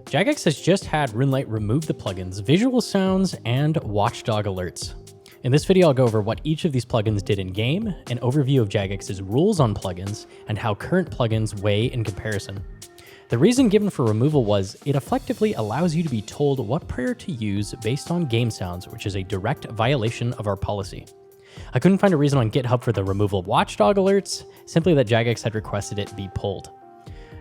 Jagex has just had Runelite remove the plugins Visual Sounds and Watchdog Alerts. In this video, I'll go over what each of these plugins did in-game, an overview of Jagex's rules on plugins, and how current plugins weigh in comparison. The reason given for removal was it effectively allows you to be told what prayer to use based on game sounds, which is a direct violation of our policy. I couldn't find a reason on GitHub for the removal of Watchdog Alerts, simply that Jagex had requested it be pulled.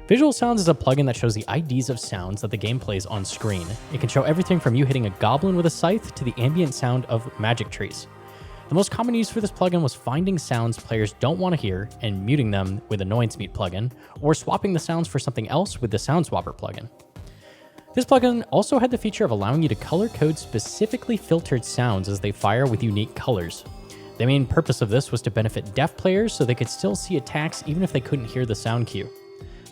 Visual Sounds is a plugin that shows the IDs of sounds that the game plays on screen. It can show everything from you hitting a goblin with a scythe to the ambient sound of magic trees. The most common use for this plugin was finding sounds players don't want to hear and muting them with Annoyance Mute plugin, or swapping the sounds for something else with the Sound Swapper plugin. This plugin also had the feature of allowing you to color code specifically filtered sounds as they fire with unique colors. The main purpose of this was to benefit deaf players so they could still see attacks even if they couldn't hear the sound cue.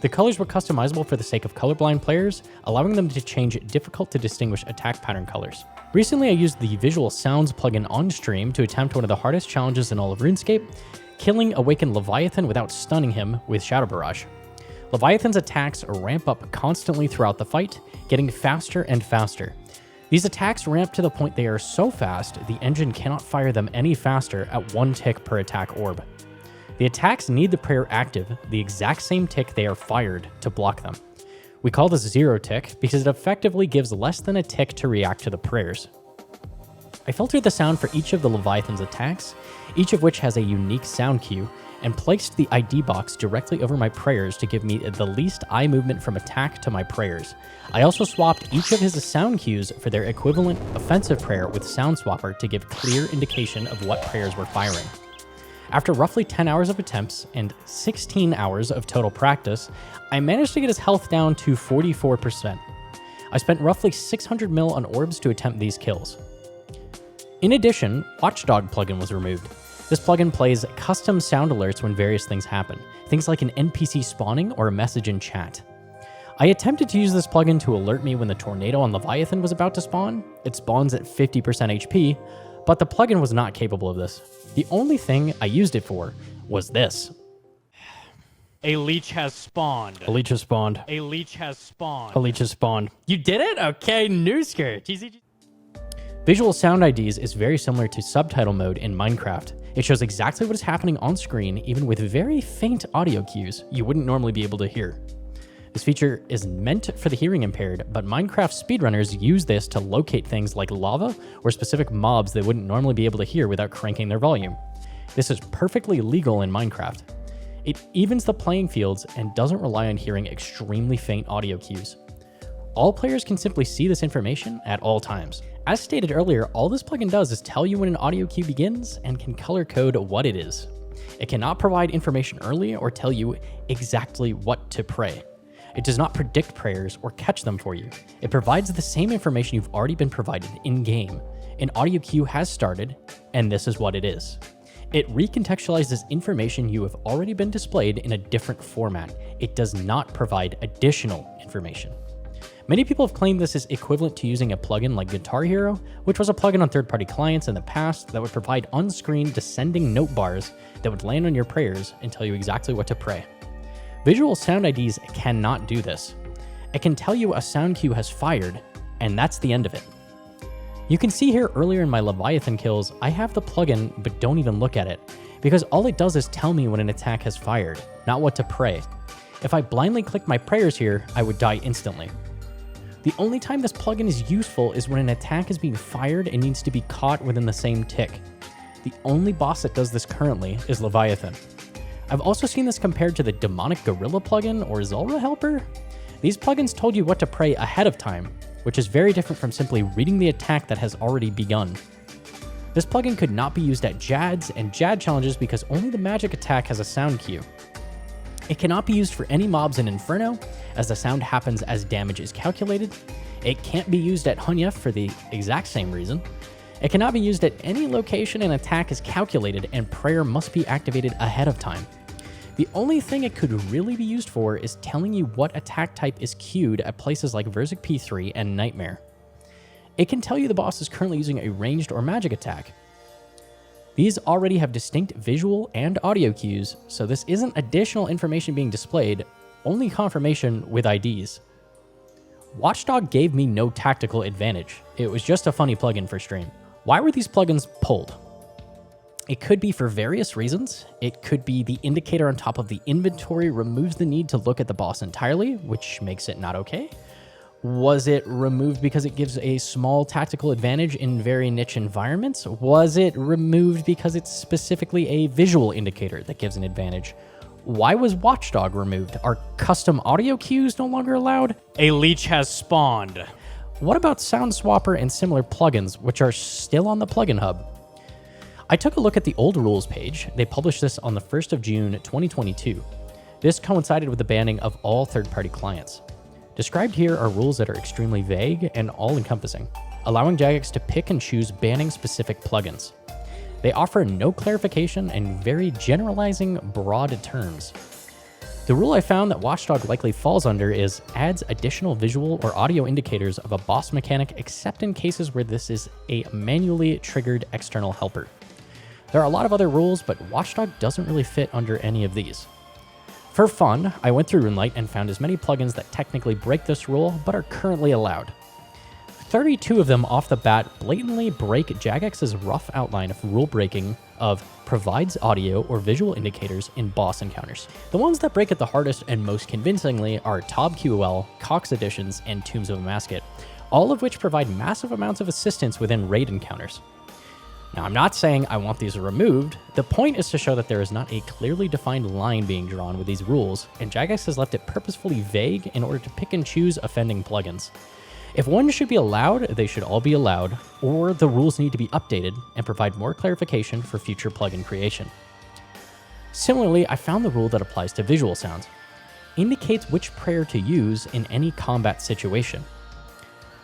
The colors were customizable for the sake of colorblind players, allowing them to change difficult to distinguish attack pattern colors. Recently, I used the Visual Sounds plugin on stream to attempt one of the hardest challenges in all of RuneScape, killing Awakened Leviathan without stunning him with Shadow Barrage. Leviathan's attacks ramp up constantly throughout the fight, getting faster and faster. These attacks ramp to the point they are so fast, the engine cannot fire them any faster at 1 tick per attack orb. The attacks need the prayer active, the exact same tick they are fired, to block them. We call this 0 tick because it effectively gives less than a tick to react to the prayers. I filtered the sound for each of the Leviathan's attacks, each of which has a unique sound cue, and placed the ID box directly over my prayers to give me the least eye movement from attack to my prayers. I also swapped each of his sound cues for their equivalent offensive prayer with Sound Swapper to give clear indication of what prayers were firing. After roughly 10 hours of attempts and 16 hours of total practice, I managed to get his health down to 44%. I spent roughly 600 mil on orbs to attempt these kills. In addition, Watchdog plugin was removed. This plugin plays custom sound alerts when various things happen, things like an NPC spawning or a message in chat. I attempted to use this plugin to alert me when the tornado on Leviathan was about to spawn. It spawns at 50% HP, but the plugin was not capable of this. The only thing I used it for was this. A leech has spawned. A leech has spawned. A leech has spawned. A leech has spawned. You did it? Okay, new skirt. Visual Sound IDs is very similar to subtitle mode in Minecraft. It shows exactly what is happening on screen, even with very faint audio cues you wouldn't normally be able to hear. This feature is meant for the hearing impaired, but Minecraft speedrunners use this to locate things like lava or specific mobs they wouldn't normally be able to hear without cranking their volume. This is perfectly legal in Minecraft. It evens the playing fields and doesn't rely on hearing extremely faint audio cues. All players can simply see this information at all times. As stated earlier, all this plugin does is tell you when an audio cue begins and can color code what it is. It cannot provide information early or tell you exactly what to pray. It does not predict prayers or catch them for you. It provides the same information you've already been provided in-game. An audio cue has started, and this is what it is. It recontextualizes information you have already been displayed in a different format. It does not provide additional information. Many people have claimed this is equivalent to using a plugin like Guitar Hero, which was a plugin on third-party clients in the past that would provide on-screen descending note bars that would land on your prayers and tell you exactly what to pray. Visual Sound IDs cannot do this. It can tell you a sound cue has fired, and that's the end of it. You can see here earlier in my Leviathan kills, I have the plugin but don't even look at it, because all it does is tell me when an attack has fired, not what to pray. If I blindly click my prayers here, I would die instantly. The only time this plugin is useful is when an attack is being fired and needs to be caught within the same tick. The only boss that does this currently is Leviathan. I've also seen this compared to the Demonic Gorilla plugin or Zulrah Helper. These plugins told you what to pray ahead of time, which is very different from simply reading the attack that has already begun. This plugin could not be used at Jads and Jad challenges because only the magic attack has a sound cue. It cannot be used for any mobs in Inferno, as the sound happens as damage is calculated. It can't be used at Hunyef for the exact same reason. It cannot be used at any location an attack is calculated, and prayer must be activated ahead of time. The only thing it could really be used for is telling you what attack type is queued at places like Verzik P3 and Nightmare. It can tell you the boss is currently using a ranged or magic attack. These already have distinct visual and audio cues, so this isn't additional information being displayed, only confirmation with IDs. Watchdog gave me no tactical advantage. It was just a funny plugin for stream. Why were these plugins pulled? It could be for various reasons. It could be the indicator on top of the inventory removes the need to look at the boss entirely, which makes it not okay. Was it removed because it gives a small tactical advantage in very niche environments? Was it removed because it's specifically a visual indicator that gives an advantage? Why was Watchdog removed? Are custom audio cues no longer allowed? A leech has spawned. What about Sound Swapper and similar plugins, which are still on the plugin hub? I took a look at the old rules page. They published this on the 1st of June, 2022. This coincided with the banning of all third-party clients. Described here are rules that are extremely vague and all-encompassing, allowing Jagex to pick and choose banning specific plugins. They offer no clarification and very generalizing broad terms. The rule I found that Watchdog likely falls under is adds additional visual or audio indicators of a boss mechanic except in cases where this is a manually triggered external helper. There are a lot of other rules, but Watchdog doesn't really fit under any of these. For fun, I went through Runelite and found as many plugins that technically break this rule, but are currently allowed. 32 of them off the bat blatantly break Jagex's rough outline of rule breaking of provides audio or visual indicators in boss encounters. The ones that break it the hardest and most convincingly are TobQOL, Cox Editions, and Tombs of Amasket, all of which provide massive amounts of assistance within raid encounters. Now, I'm not saying I want these removed. The point is to show that there is not a clearly defined line being drawn with these rules, and Jagex has left it purposefully vague in order to pick and choose offending plugins. If one should be allowed, they should all be allowed, or the rules need to be updated and provide more clarification for future plugin creation. Similarly, I found the rule that applies to visual sounds. Indicates which prayer to use in any combat situation.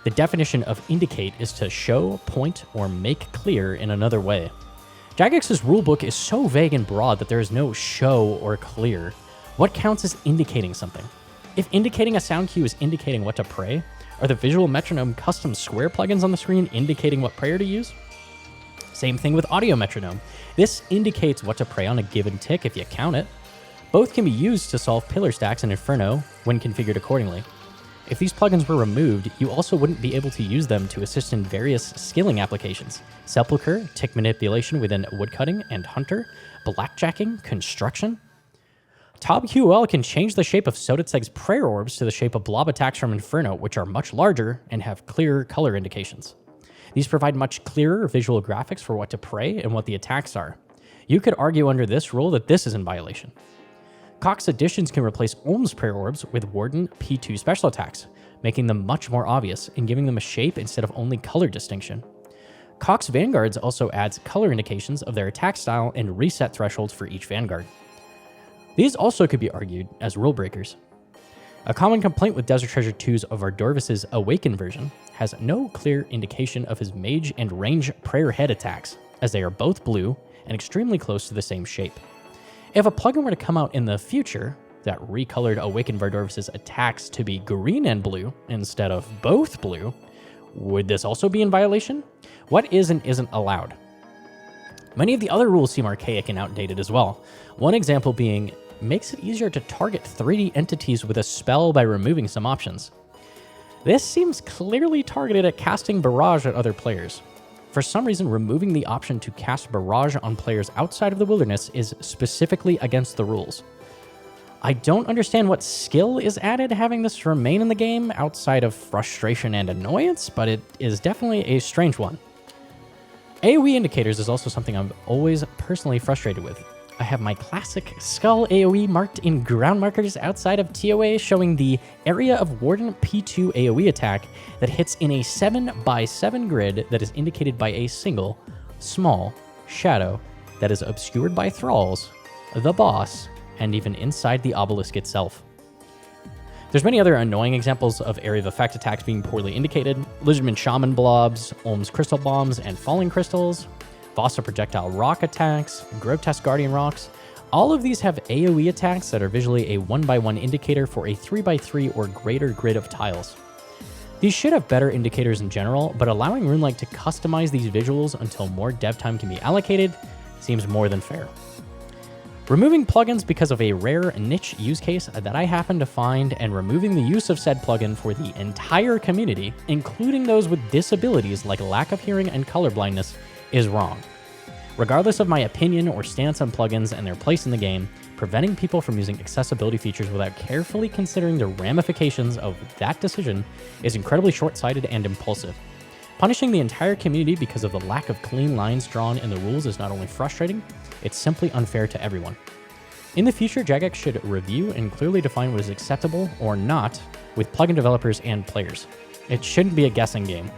The definition of indicate is to show, point, or make clear in another way. Jagex's rulebook is so vague and broad that there is no show or clear. What counts as indicating something? If indicating a sound cue is indicating what to pray, are the visual metronome custom square plugins on the screen indicating what prayer to use? Same thing with audio metronome. This indicates what to pray on a given tick if you count it. Both can be used to solve pillar stacks in Inferno when configured accordingly. If these plugins were removed, you also wouldn't be able to use them to assist in various skilling applications. Sepulcher, tick manipulation within woodcutting and hunter, blackjacking, construction. TobQOL can change the shape of Soditseg's prayer orbs to the shape of blob attacks from Inferno, which are much larger and have clearer color indications. These provide much clearer visual graphics for what to pray and what the attacks are. You could argue under this rule that this is in violation. Cox Editions can replace Olm's prayer orbs with Warden P2 special attacks, making them much more obvious and giving them a shape instead of only color distinction. Cox Vanguards also adds color indications of their attack style and reset thresholds for each Vanguard. These also could be argued as rule breakers. A common complaint with Desert Treasure 2's of Ardorvis's Awaken version has no clear indication of his mage and range prayer head attacks, as they are both blue and extremely close to the same shape. If a plugin were to come out in the future that recolored Awakened Vardorvis's attacks to be green and blue instead of both blue, would this also be in violation? What is and isn't allowed? Many of the other rules seem archaic and outdated as well. One example being, makes it easier to target 3D entities with a spell by removing some options. This seems clearly targeted at casting Barrage at other players. For some reason, removing the option to cast Barrage on players outside of the wilderness is specifically against the rules. I don't understand what skill is added having this remain in the game outside of frustration and annoyance, but it is definitely a strange one. AoE indicators is also something I'm always personally frustrated with. I have my classic skull AoE marked in ground markers outside of TOA showing the area of Warden P2 AoE attack that hits in a 7x7 grid that is indicated by a single, small shadow that is obscured by thralls, the boss, and even inside the obelisk itself. There's many other annoying examples of area of effect attacks being poorly indicated: Lizardman Shaman blobs, Olm's crystal bombs and falling crystals, Vasa projectile rock attacks, grotesque guardian rocks. All of these have AoE attacks that are visually a 1x1 indicator for a 3x3 or greater grid of tiles. These should have better indicators in general, but allowing Runelite to customize these visuals until more dev time can be allocated seems more than fair. Removing plugins because of a rare niche use case that I happened to find and removing the use of said plugin for the entire community, including those with disabilities like lack of hearing and colorblindness, is wrong. Regardless of my opinion or stance on plugins and their place in the game, preventing people from using accessibility features without carefully considering the ramifications of that decision is incredibly short-sighted and impulsive. Punishing the entire community because of the lack of clean lines drawn in the rules is not only frustrating, it's simply unfair to everyone. In the future, Jagex should review and clearly define what is acceptable or not with plugin developers and players. It shouldn't be a guessing game.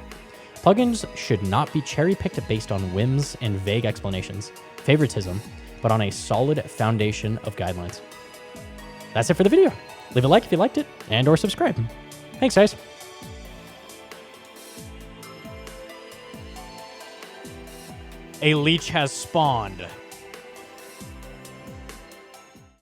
Plugins should not be cherry-picked based on whims and vague explanations, favoritism, but on a solid foundation of guidelines. That's it for the video. Leave a like if you liked it and or subscribe. Thanks, guys. A leech has spawned.